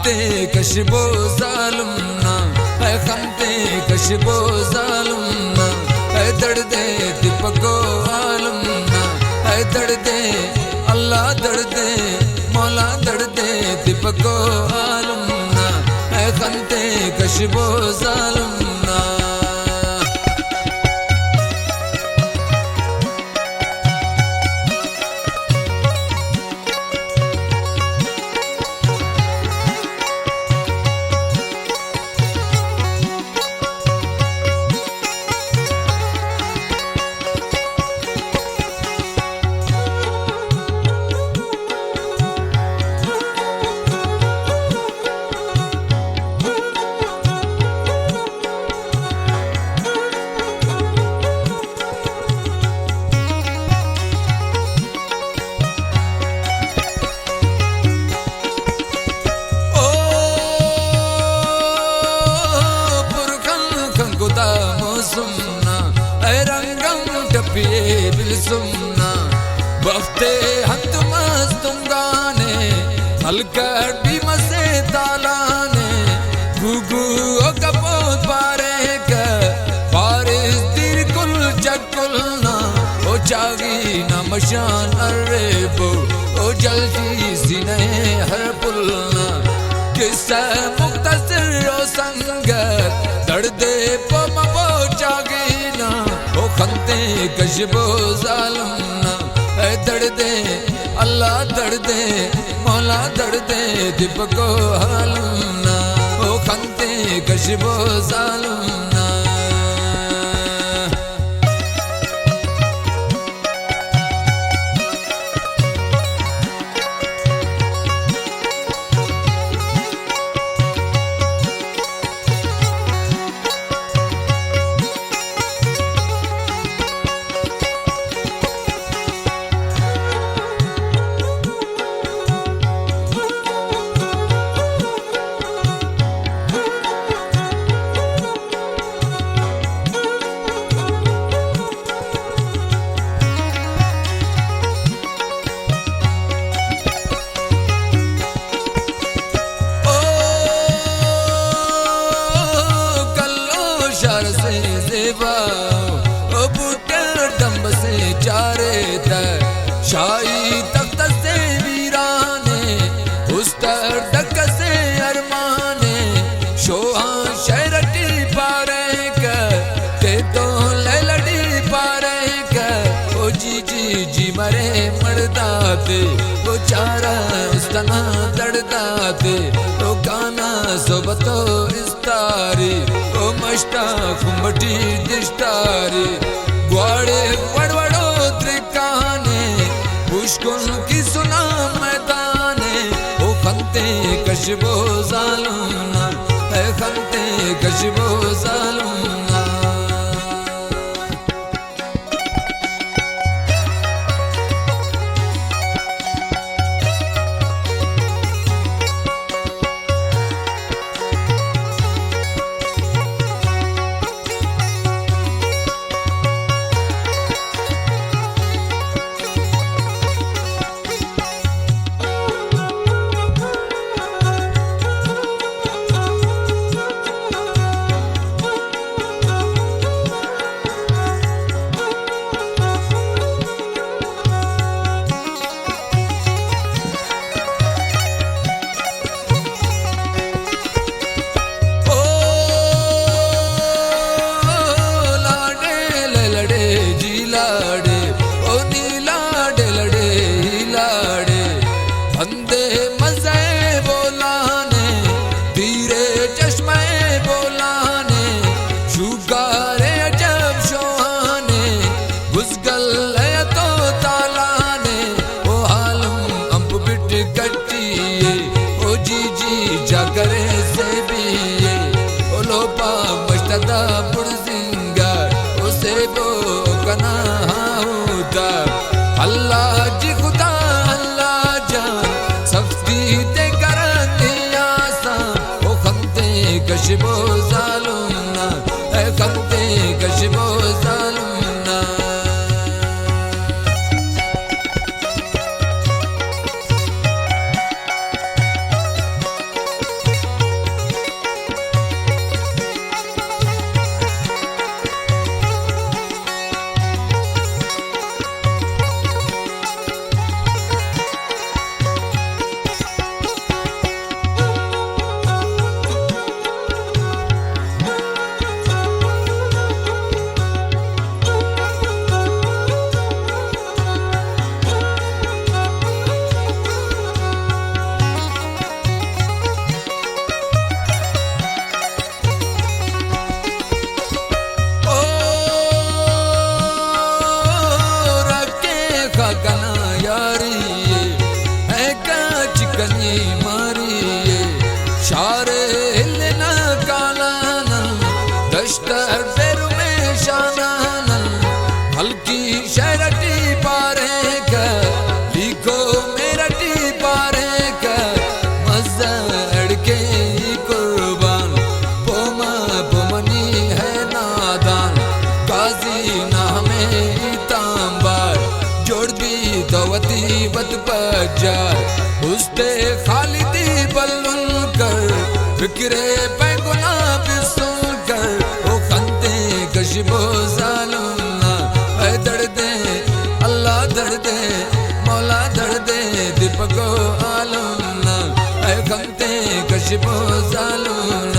खंते कशबो जालुमना है खंते कशबो जालुमना है दर्दे तिपको आलमना है दर्दे अल्लाह दर्दे मौला दर्दे तिपको आलमना है खंते कशबो जालुमना सुमना बफ्ते हत मस्तुंगाने हलकर भी मसे तालाने गुगु कपोत पारे का पारिस दिल कुल चकुलना ओ जागी न मशान अरे बो ओ जल्दी सीने हर पुलना किस्सा मुक्तसर ओ संगत दर्दे पम बो जागी ना ओ खंते कशबो जालुमना है दर्दे अल्लाह दर्दे मौला दर्दे दिपको हालुमना ओ खंते कशबो जालुमना शाही तख्त से वीराने उस तक से अरमाने शोहा शहरटी पारे के तो लड़ी पारे ओ जी मरे मरदाते ओ चारा तना दड़दाते तो गाना सोबतो इस्तारी ओ मष्टा कुंबटी दिष्टारी ग्वाड़े वड़वड़ो त्रिकाने पुष्कुन की सुना मैदाने ओ खंते कशबो जालुमना है खंते कशबो जालुमना करे से भी ये ओ लोपा मस्तदा पुरजिंगा उसे बो कना होता अल्लाह जी खुदा अल्लाह जान सख्ती ते करते आसान ओ खंते कशबो जालुमना है खंते कशबो जालुमना सगनी मारिए शारे हिलना कालाना दश्तर बेरु में शानाना हल्की शरटी पारे का लिखो मेरटी पारे का मजड़ के कुर्बान पोमा पोमनी है नादान काजी नामे तांबार जोड़ भी दवती बत बजार उस्ते खालिदी बल्लुन कर फिक्रे पैगुना बिसुन कर ओ खंते कशिबो जालुना ऐ दर्दे अल्लाह दर्दे मौला दर्दे दीपको आलुना ऐ खंते कशिबो जालुना